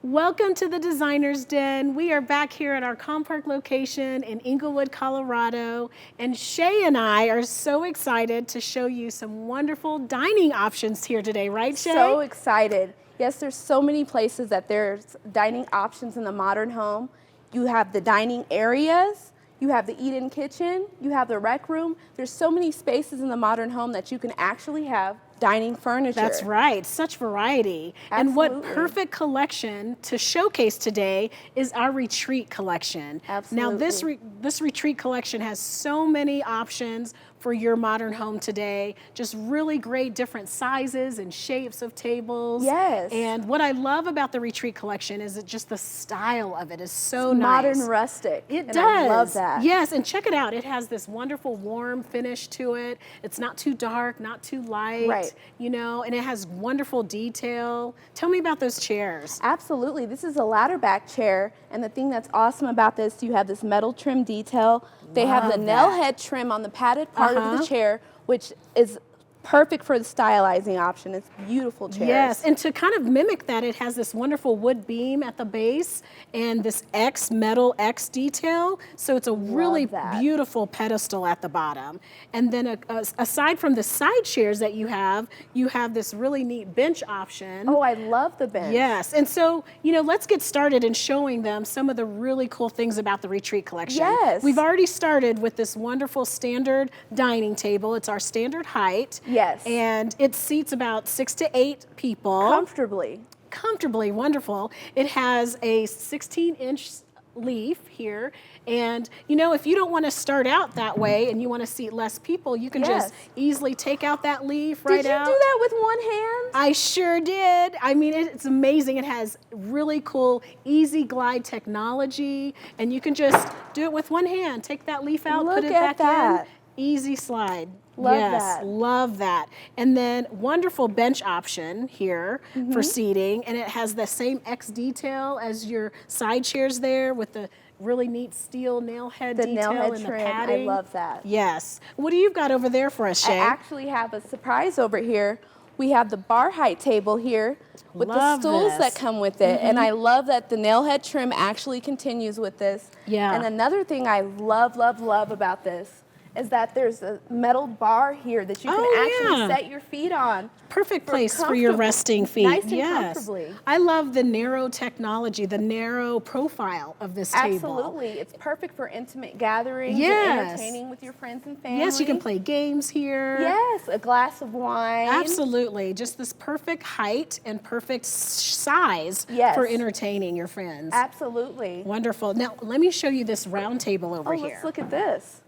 Welcome to the Designer's Den. We are back here at our Compark location in Inglewood, Colorado. And Shay and I are so excited to show you some wonderful dining options here today, right, Shay? So excited. Yes, there's so many places that there's dining options in the modern home. You have the dining areas, you have the eat-in kitchen, you have the rec room. There's so many spaces in the modern home that you can actually have dining furniture. That's right, such variety. Absolutely. And what perfect collection to showcase today is our retreat collection. Absolutely. Now this retreat collection has so many options for your modern home today. Just really great different sizes and shapes of tables. Yes. And what I love about the retreat collection is just the style of it is so nice. Modern rustic. It does. I love that. Yes, and check it out. It has this wonderful warm finish to it. It's not too dark, not too light. Right. You know, and it has wonderful detail. Tell me about those chairs. Absolutely. This is a ladder back chair, and the thing that's awesome about this, you have this metal trim detail. They have the nail head trim on the padded part of the chair, which is perfect for the stylizing option. It's beautiful chairs. Yes, and to kind of mimic that, it has this wonderful wood beam at the base and this metal X detail. So it's a really beautiful pedestal at the bottom. And then aside from the side chairs that you have this really neat bench option. Oh, I love the bench. Yes, and so, you know, let's get started in showing them some of the really cool things about the retreat collection. Yes. We've already started with this wonderful standard dining table. It's our standard height. Yes. And it seats about 6 to 8 people. Comfortably, wonderful. It has a 16-inch leaf here. And, you know, if you don't want to start out that way and you want to seat less people, you can just easily take out that leaf right out. Did you do that with one hand? I sure did. I mean, it's amazing. It has really cool easy glide technology, and you can just do it with one hand. Take that leaf out, put it back in. Easy slide. Love that. And then wonderful bench option here for seating, and it has the same X detail as your side chairs there with the really neat steel nail head detail and the padding. I love that. Yes. What do you got over there for us, Shay? I actually have a surprise over here. We have the bar height table here with the stools that come with it. And I love that the nail head trim actually continues with this. Yeah. And another thing I love about this is that there's a metal bar here that you can actually set your feet on. Perfect place for your resting feet. Nice and comfortably. I love the narrow technology, the narrow profile of this table. Absolutely. It's perfect for intimate gatherings and entertaining with your friends and family. Yes, you can play games here. Yes, a glass of wine. Absolutely. Just this perfect height and perfect size for entertaining your friends. Absolutely. Wonderful. Now, let me show you this round table over here. Let's look at this.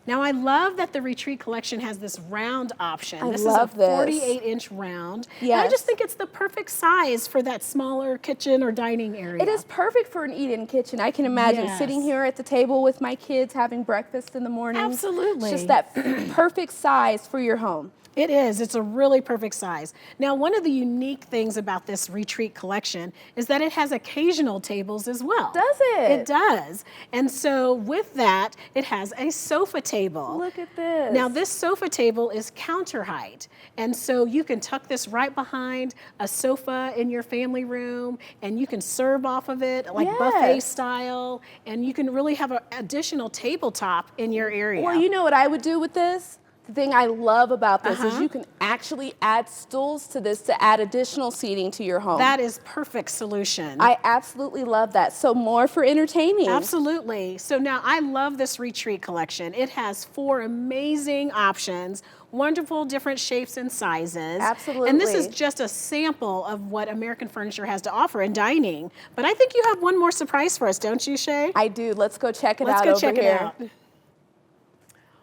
Now, I love that the retreat collection has this round option. This is a 48-inch round. Yes. And I just think it's the perfect size for that smaller kitchen or dining area. It is perfect for an eat-in kitchen. I can imagine sitting here at the table with my kids having breakfast in the morning. Absolutely. It's just that perfect size for your home. It is. It's a really perfect size. Now, one of the unique things about this retreat collection is that it has occasional tables as well. Does it? It does. And so with that, it has a sofa table. Look at this. Now, this sofa table is counter height. And so you can tuck this right behind a sofa in your family room, and you can serve off of it like buffet style, and you can really have an additional tabletop in your area. Well, you know what I would do with this? The thing I love about this is you can actually add stools to this to add additional seating to your home. That is perfect solution. I absolutely love that. So more for entertaining. Absolutely. So now I love this retreat collection. It has 4 amazing options, wonderful different shapes and sizes. Absolutely. And this is just a sample of what American Furniture has to offer in dining. But I think you have one more surprise for us, don't you, Shay? I do. Let's go check it Let's out go over check here. it out.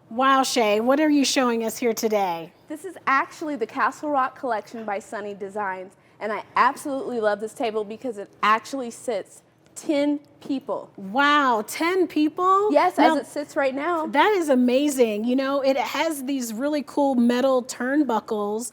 Wow, Shay, what are you showing us here today? This is actually the Castle Rock collection by Sunny Designs, and I absolutely love this table because it actually sits 10 people. Wow, 10 people? Yes, now, as it sits right now. That is amazing. You know, it has these really cool metal turnbuckles,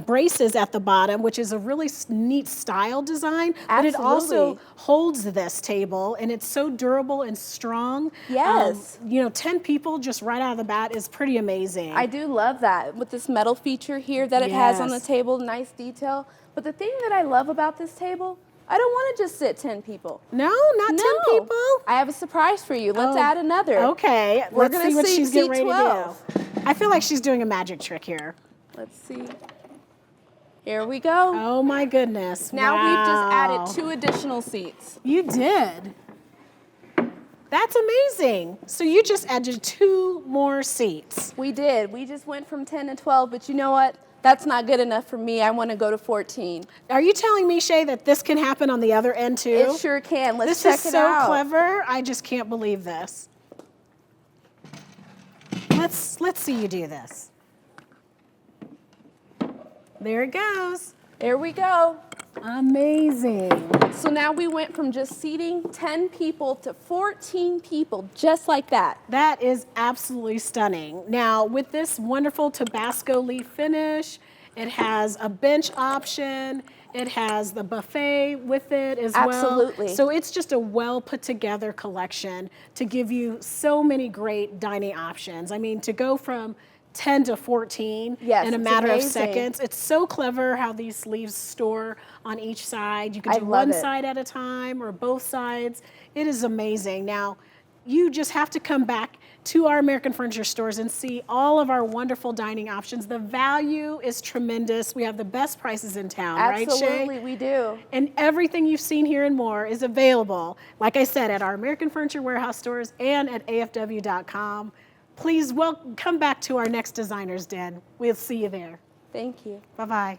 braces at the bottom, which is a really neat style design. But it also holds this table, and it's so durable and strong. Yes. You know, 10 people just right out of the bat is pretty amazing. I do love that with this metal feature here that it has on the table, nice detail. But the thing that I love about this table I don't want to just sit 10 people. No, not 10 people? I have a surprise for you. Let's add another. Okay, We're let's see what she's getting ready 12. to do. I feel like she's doing a magic trick here. Let's see. Here we go. Oh my goodness. Now wow. we've just added 2 additional seats. You did. That's amazing. So you just added 2 more seats. We did. We just went from 10 to 12, but you know what? That's not good enough for me. I want to go to 14. Are you telling me, Shay, that this can happen on the other end too? It sure can. Let's this check is it so out. clever. I just can't believe this. Let's see you do this. There it goes. There we go. Amazing. So now we went from just seating 10 people to 14 people, just like that. That is absolutely stunning. Now, with this wonderful Tabasco leaf finish, it has a bench option. It has the buffet with it as well. Absolutely. So it's just a well put together collection to give you so many great dining options. I mean, to go from 10 to 14 Yes, in a it's matter amazing. of seconds. It's so clever how these sleeves store on each side. You can I do love one it. side at a time or both sides. It is amazing. Now, you just have to come back to our American Furniture stores and see all of our wonderful dining options. The value is tremendous. We have the best prices in town, right, Shay? Absolutely, we do. And everything you've seen here and more is available, like I said, at our American Furniture Warehouse stores and at afw.com. Please come back to our next Designer's Den. We'll see you there. Thank you. Bye-bye.